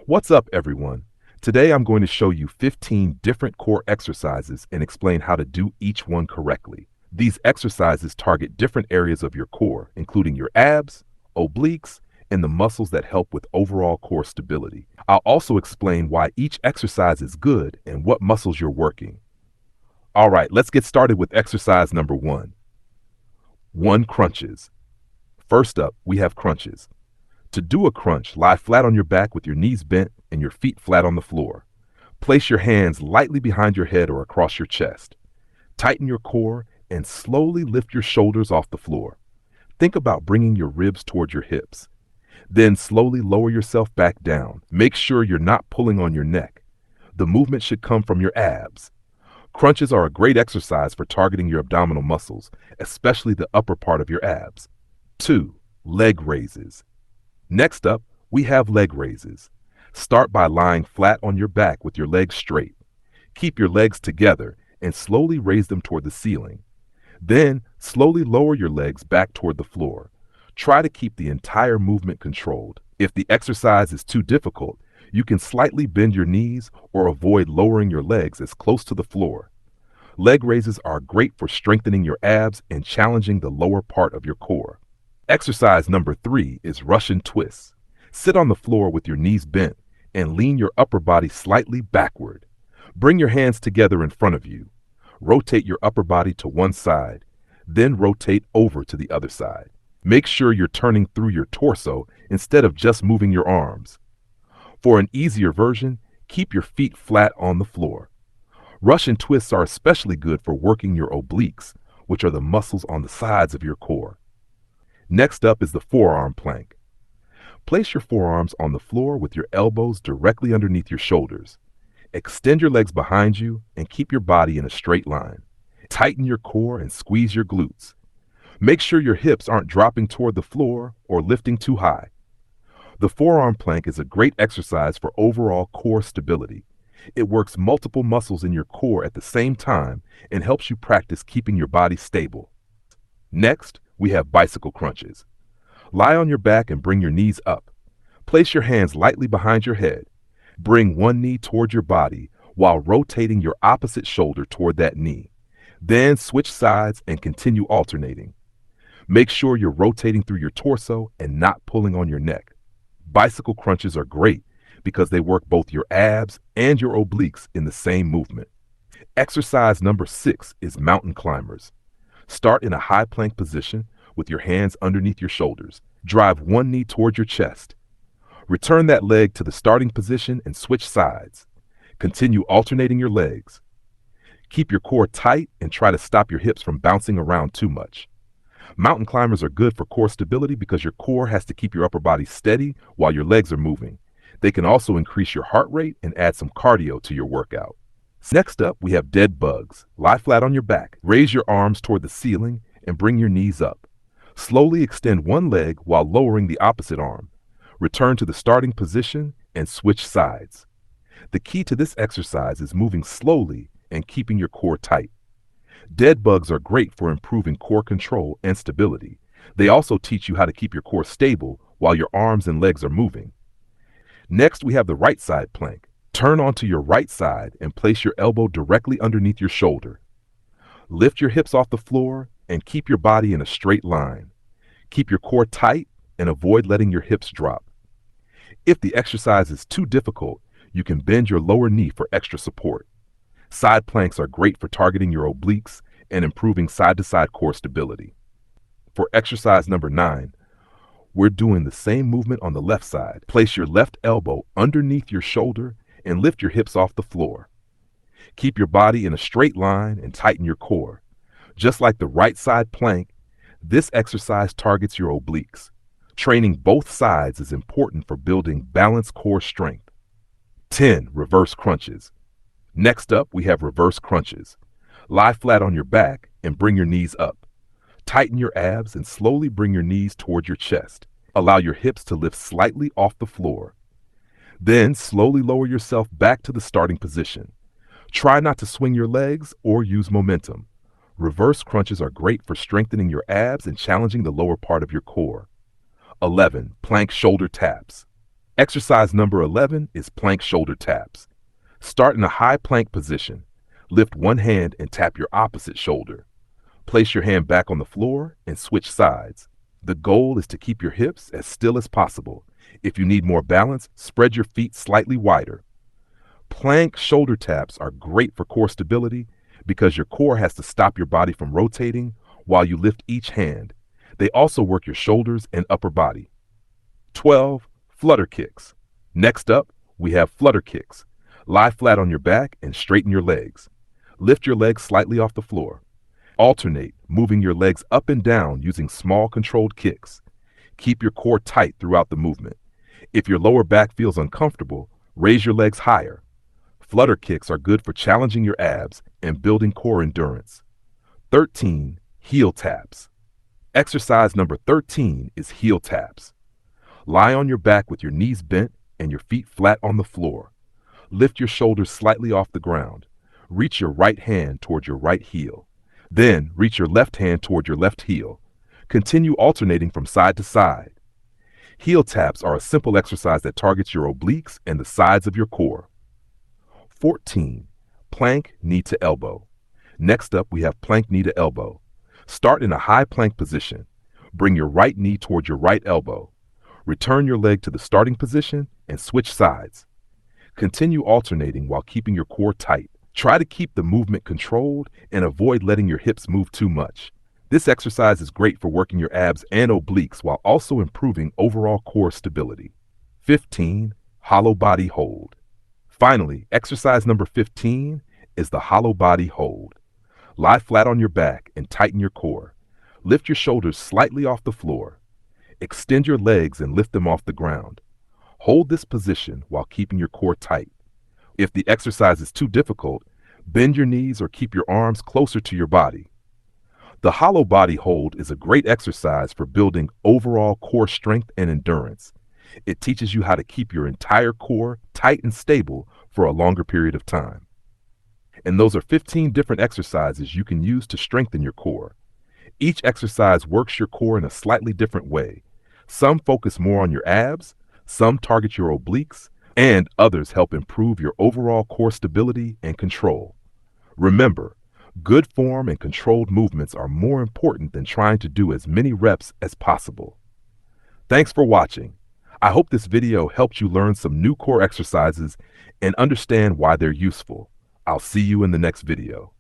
What's up, everyone? Today I'm going to show you 15 different core exercises and explain how to do each one correctly. These exercises target different areas of your core, including your abs, obliques, and the muscles that help with overall core stability. I'll also explain why each exercise is good and what muscles you're working. All right, let's get started with exercise number 1. 1 crunches. First up, we have crunches. To do a crunch, lie flat on your back with your knees bent and your feet flat on the floor. Place your hands lightly behind your head or across your chest. Tighten your core and slowly lift your shoulders off the floor. Think about bringing your ribs toward your hips. Then slowly lower yourself back down. Make sure you're not pulling on your neck. The movement should come from your abs. Crunches are a great exercise for targeting your abdominal muscles, especially the upper part of your abs. 2. Leg raises. Next up, we have leg raises. Start by lying flat on your back with your legs straight. Keep your legs together and slowly raise them toward the ceiling. Then, slowly lower your legs back toward the floor. Try to keep the entire movement controlled. If the exercise is too difficult, you can slightly bend your knees or avoid lowering your legs as close to the floor. Leg raises are great for strengthening your abs and challenging the lower part of your core. Exercise number 3 is Russian twists. Sit on the floor with your knees bent and lean your upper body slightly backward. Bring your hands together in front of you. Rotate your upper body to one side, then rotate over to the other side. Make sure you're turning through your torso instead of just moving your arms. For an easier version, keep your feet flat on the floor. Russian twists are especially good for working your obliques, which are the muscles on the sides of your core. Next up is the forearm plank. Place your forearms on the floor with your elbows directly underneath your shoulders. Extend your legs behind you and keep your body in a straight line. Tighten your core and squeeze your glutes. Make sure your hips aren't dropping toward the floor or lifting too high. The forearm plank is a great exercise for overall core stability. It works multiple muscles in your core at the same time and helps you practice keeping your body stable. Next, we have bicycle crunches. Lie on your back and bring your knees up. Place your hands lightly behind your head. Bring one knee toward your body while rotating your opposite shoulder toward that knee. Then switch sides and continue alternating. Make sure you're rotating through your torso and not pulling on your neck. Bicycle crunches are great because they work both your abs and your obliques in the same movement. Exercise number 6 is mountain climbers. Start in a high plank position with your hands underneath your shoulders. Drive one knee toward your chest. Return that leg to the starting position and switch sides. Continue alternating your legs. Keep your core tight and try to stop your hips from bouncing around too much. Mountain climbers are good for core stability because your core has to keep your upper body steady while your legs are moving. They can also increase your heart rate and add some cardio to your workout. Next up, we have dead bugs. Lie flat on your back. Raise your arms toward the ceiling and bring your knees up. Slowly extend one leg while lowering the opposite arm. Return to the starting position and switch sides. The key to this exercise is moving slowly and keeping your core tight. Dead bugs are great for improving core control and stability. They also teach you how to keep your core stable while your arms and legs are moving. Next, we have the right side plank. Turn onto your right side and place your elbow directly underneath your shoulder. Lift your hips off the floor and keep your body in a straight line. Keep your core tight and avoid letting your hips drop. If the exercise is too difficult, you can bend your lower knee for extra support. Side planks are great for targeting your obliques and improving side-to-side core stability. For exercise number 9, we're doing the same movement on the left side. Place your left elbow underneath your shoulder and lift your hips off the floor. Keep your body in a straight line and tighten your core. Just like the right side plank, this exercise targets your obliques. Training both sides is important for building balanced core strength. 10. Reverse crunches. Next up, we have reverse crunches. Lie flat on your back and bring your knees up. Tighten your abs and slowly bring your knees toward your chest. Allow your hips to lift slightly off the floor. Then slowly lower yourself back to the starting position. Try not to swing your legs or use momentum. Reverse crunches are great for strengthening your abs and challenging the lower part of your core. 11. Plank shoulder taps. Exercise number 11 is plank shoulder taps. Start in a high plank position. Lift one hand and tap your opposite shoulder. Place your hand back on the floor and switch sides. The goal is to keep your hips as still as possible. If you need more balance, spread your feet slightly wider. Plank shoulder taps are great for core stability because your core has to stop your body from rotating while you lift each hand. They also work your shoulders and upper body. 12. Flutter kicks. Next up, we have flutter kicks. Lie flat on your back and straighten your legs. Lift your legs slightly off the floor. Alternate, moving your legs up and down using small controlled kicks. Keep your core tight throughout the movement. If your lower back feels uncomfortable, raise your legs higher. Flutter kicks are good for challenging your abs and building core endurance. 13. Heel taps. Exercise number 13 is heel taps. Lie on your back with your knees bent and your feet flat on the floor. Lift your shoulders slightly off the ground. Reach your right hand toward your right heel. Then reach your left hand toward your left heel. Continue alternating from side to side. Heel taps are a simple exercise that targets your obliques and the sides of your core. 14. Plank knee to elbow. Next up, we have plank knee to elbow. Start in a high plank position. Bring your right knee toward your right elbow. Return your leg to the starting position and switch sides. Continue alternating while keeping your core tight. Try to keep the movement controlled and avoid letting your hips move too much. This exercise is great for working your abs and obliques while also improving overall core stability. 15. Hollow body hold. Finally, exercise number 15 is the hollow body hold. Lie flat on your back and tighten your core. Lift your shoulders slightly off the floor. Extend your legs and lift them off the ground. Hold this position while keeping your core tight. If the exercise is too difficult, bend your knees or keep your arms closer to your body. The hollow body hold is a great exercise for building overall core strength and endurance. It teaches you how to keep your entire core tight and stable for a longer period of time. And those are 15 different exercises you can use to strengthen your core. Each exercise works your core in a slightly different way. Some focus more on your abs, some target your obliques, and others help improve your overall core stability and control. Remember, good form and controlled movements are more important than trying to do as many reps as possible. Thanks for watching. I hope this video helped you learn some new core exercises and understand why they're useful. I'll see you in the next video.